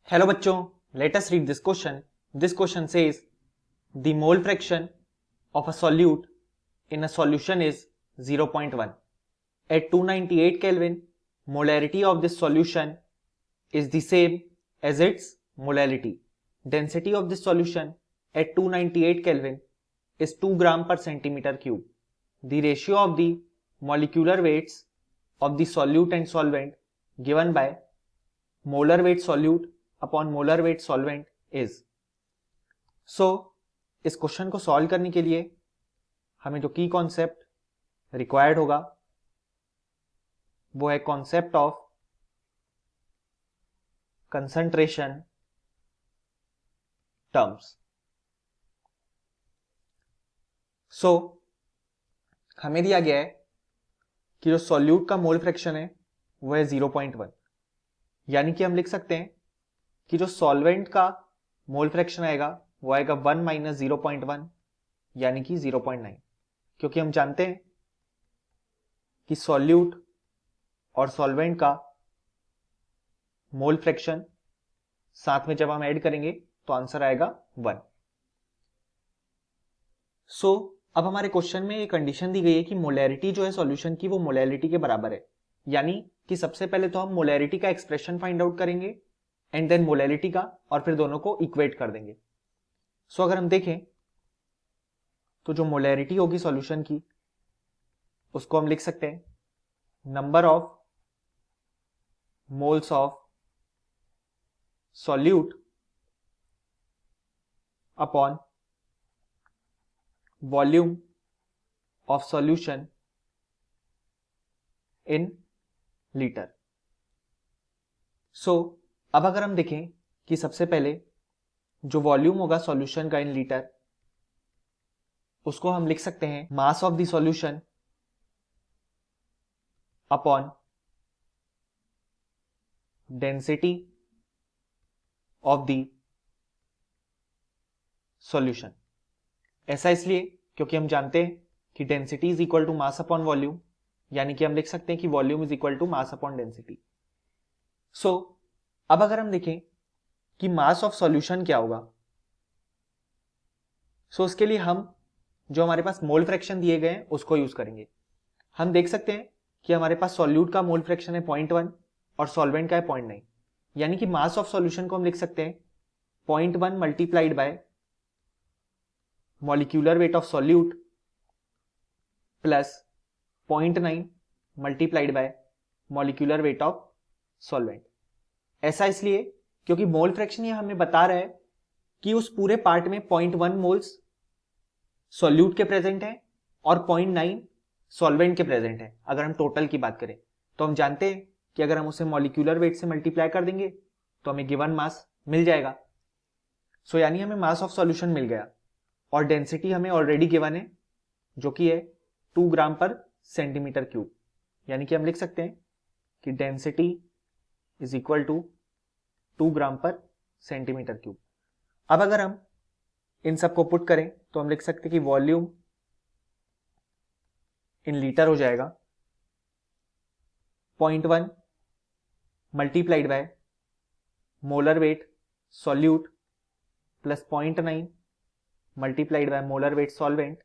Hello बच्चों, let us read this question. This question says the mole fraction of a solute in a solution is 0.1. At 298 Kelvin, molarity of this solution is the same as its molality. Density of this solution at 298 Kelvin is 2 gram per centimeter cube. The ratio of the molecular weights of the solute and solvent given by molar weight solute upon molar weight solvent is. So इस question को solve करने के लिए हमें जो की concept required होगा वो है कॉन्सेप्ट ऑफ कंसंट्रेशन टर्म्स। सो हमें दिया गया है कि जो सॉल्यूट का मोल फ्रैक्शन है वो है 0.1, यानी कि हम लिख सकते हैं कि जो सॉल्वेंट का मोल फ्रैक्शन आएगा वो आएगा 1 माइनस 0.1 यानी कि 0.9, क्योंकि हम जानते हैं कि सॉल्यूट और सॉल्वेंट का मोल फ्रैक्शन साथ में जब हम ऐड करेंगे तो आंसर आएगा 1। सो अब हमारे क्वेश्चन में एक कंडीशन दी गई है कि मोलैरिटी जो है सॉल्यूशन की वो मोलैरिटी के बराबर है, यानी कि सबसे पहले तो हम मोलैरिटी का एक्सप्रेशन फाइंड आउट करेंगे एंड देन मोलैरिटी का, और फिर दोनों को इक्वेट कर देंगे। सो अगर हम देखें तो जो मोलैरिटी होगी सॉल्यूशन की उसको हम लिख सकते हैं number of moles of solute upon volume of solution in litre. So अब अगर हम देखें कि सबसे पहले जो वॉल्यूम होगा सॉल्यूशन का इन लीटर उसको हम लिख सकते हैं mass of the solution upon density of the solution. ऐसा इसलिए क्योंकि हम जानते हैं कि density is equal to mass upon volume, यानी कि हम लिख सकते हैं कि volume is equal to mass upon density. So अब अगर हम देखें कि मास ऑफ सॉल्यूशन क्या होगा, सो उसके लिए हम जो हमारे पास मोल फ्रैक्शन दिए गए हैं उसको यूज करेंगे। हम देख सकते हैं कि हमारे पास सॉल्यूट का मोल फ्रैक्शन है 0.1 और सॉल्वेंट का है 0.9, यानी कि मास ऑफ सॉल्यूशन को हम लिख सकते हैं 0.1 multiplied by molecular weight of solute plus 0.9 multiplied by molecular weight of solvent. ऐसा इसलिए क्योंकि मोल फ्रैक्शन ये हमें बता रहा है कि उस पूरे पार्ट में 0.1 मोल्स सॉल्यूट के प्रेजेंट है और 0.9 सॉल्वेंट के प्रेजेंट है। अगर हम टोटल की बात करें तो हम जानते हैं कि अगर हम उसे मॉलिक्यूलर वेट से मल्टीप्लाई कर देंगे तो हमें गिवन मास मिल जाएगा। सो यानी हमें मास ऑफ सॉल्यूशन मिल गया और डेंसिटी हमें ऑलरेडी गिवन है जो कि है 2 ग्राम पर सेंटीमीटर क्यूब, यानी कि हम लिख सकते हैं कि डेंसिटी इज इक्वल टू 2 ग्राम पर सेंटीमीटर क्यूब। अब अगर हम इन सबको पुट करें तो हम लिख सकते हैं कि वॉल्यूम इन लीटर हो जाएगा 0.1 multiplied by molar weight solute plus 0.9 multiplied by molar weight solvent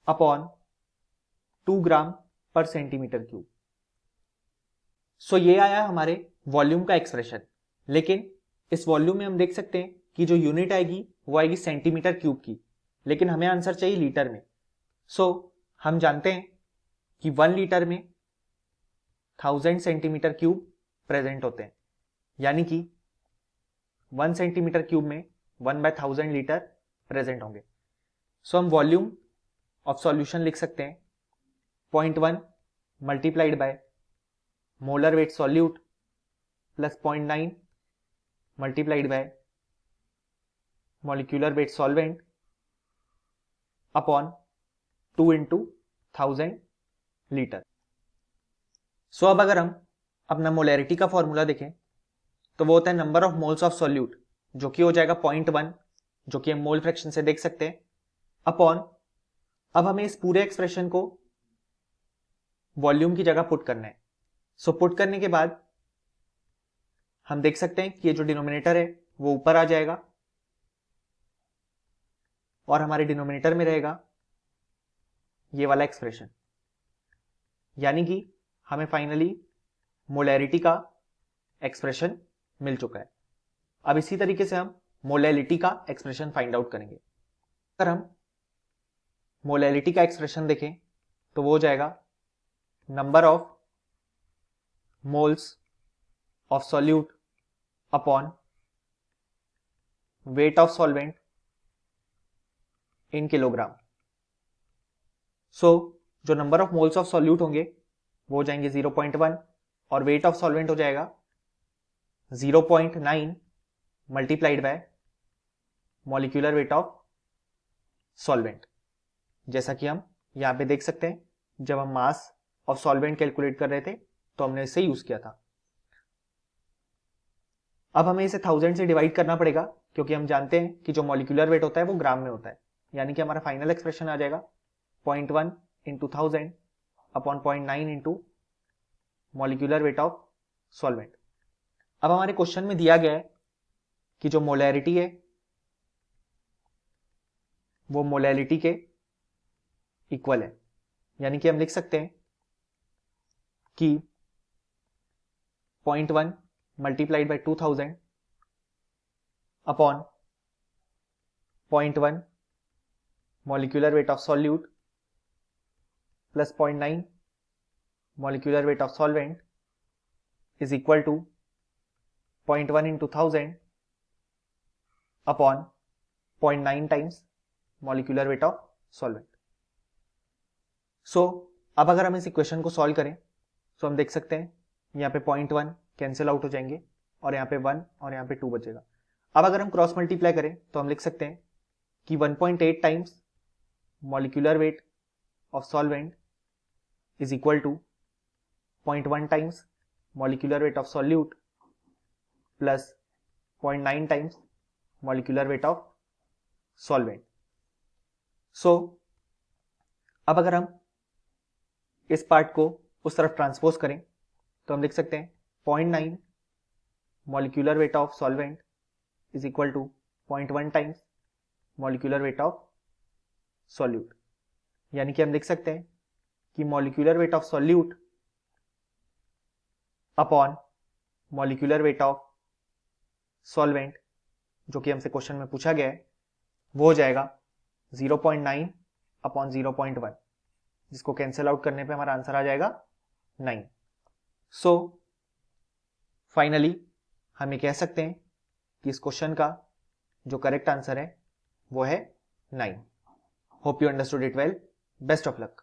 upon 2 ग्राम पर सेंटीमीटर क्यूब। सो ये आया हमारे वॉल्यूम का एक्सप्रेशन, लेकिन इस वॉल्यूम में हम देख सकते हैं कि जो यूनिट आएगी वो आएगी सेंटीमीटर क्यूब की, लेकिन हमें आंसर चाहिए लीटर में। सो हम जानते हैं कि 1 लीटर में 1000 सेंटीमीटर क्यूब प्रेजेंट होते हैं, यानी कि 1 सेंटीमीटर क्यूब में 1/1000 लीटर प्रेजेंट होंगे। सो हम वॉल्यूम ऑफ सॉल्यूशन लिख सकते हैं 0.1 multiplied by molar weight solute plus 0.9 multiplied by molecular weight solvent upon 2 into 1000 litre. So अब अगर हम अपना मोलैरिटी का फॉर्मूला देखें तो वो होता है number of moles of solute, जो कि हो जाएगा 0.1, जो कि हम मोल फ्रैक्शन से देख सकते हैं, अपॉन अब हमें इस पूरे एक्सप्रेशन को वॉल्यूम की जगह पुट करना है। सो पुट करने के बाद हम देख सकते हैं कि ये जो डिनोमिनेटर है वो ऊपर आ जाएगा और हमारे डिनोमिनेटर में रहेगा ये वाला एक्सप्रेशन, यानी कि हमें फाइनली मोलैरिटी का एक्सप्रेशन मिल चुका है। अब इसी तरीके से हम मोलैलिटी का एक्सप्रेशन फाइंड आउट करेंगे। अगर हम मोलैलिटी का एक्सप्रेशन देखें तो वो हो जाएगा number of moles of solute upon weight of solvent in kilogram. So जो number of moles of solute होंगे वो हो जाएंगे 0.1 और वेट ऑफ सॉल्वेंट हो जाएगा 0.9 multiplied by molecular weight of solvent. जैसा कि हम यहां पे देख सकते हैं, जब हम मास ऑफ सॉल्वेंट कैलकुलेट कर रहे थे तो हमने इसे यूज किया था। अब हमें इसे 1000 से डिवाइड करना पड़ेगा क्योंकि हम जानते हैं कि जो मॉलिक्यूलर वेट होता है वो ग्राम में होता है, यानी कि हमारा फाइनल एक्सप्रेशन आ जाएगा 0.1 into 1000 upon 0.9 into molecular weight of solvent. अब हमारे क्वेश्चन में दिया गया है कि जो मोलैरिटी है वो मोलैलिटी के इक्वल है, यानी कि हम लिख सकते हैं कि 0.1 multiplied by 2000 upon 0.1 molecular weight of solute plus 0.9 molecular weight of solvent is equal to 0.1 into 1000 upon 0.9 times molecular weight of solvent. So अब अगर हम इस इक्वेशन को सॉल्व करें तो हम देख सकते हैं यहाँ पे 0.1 कैंसिल आउट हो जाएंगे और यहाँ पे 1 और यहाँ पे 2 बचेगा। अब अगर हम क्रॉस मल्टीप्लाई करें तो हम लिख सकते हैं कि 1.8 times molecular weight of solvent is equal to 0.1 times molecular weight of solute plus 0.9 times molecular weight of solvent. So अब अगर हम इस पार्ट को उस तरफ ट्रांसपोज करें तो हम लिख सकते हैं 0.9 molecular weight of solvent is equal to 0.1 times molecular weight of solute, यानी कि हम लिख सकते हैं कि molecular weight of solute upon molecular weight of solvent, जो कि हमसे क्वेश्चन में पूछा गया है, वो हो जाएगा 0.9 अपॉन 0.1, जिसको कैंसिल आउट करने पे हमारा आंसर आ जाएगा 9। सो फाइनली हम ये कह सकते हैं कि इस क्वेश्चन का जो करेक्ट आंसर है वो है 9। Hope you understood it well. Best of luck.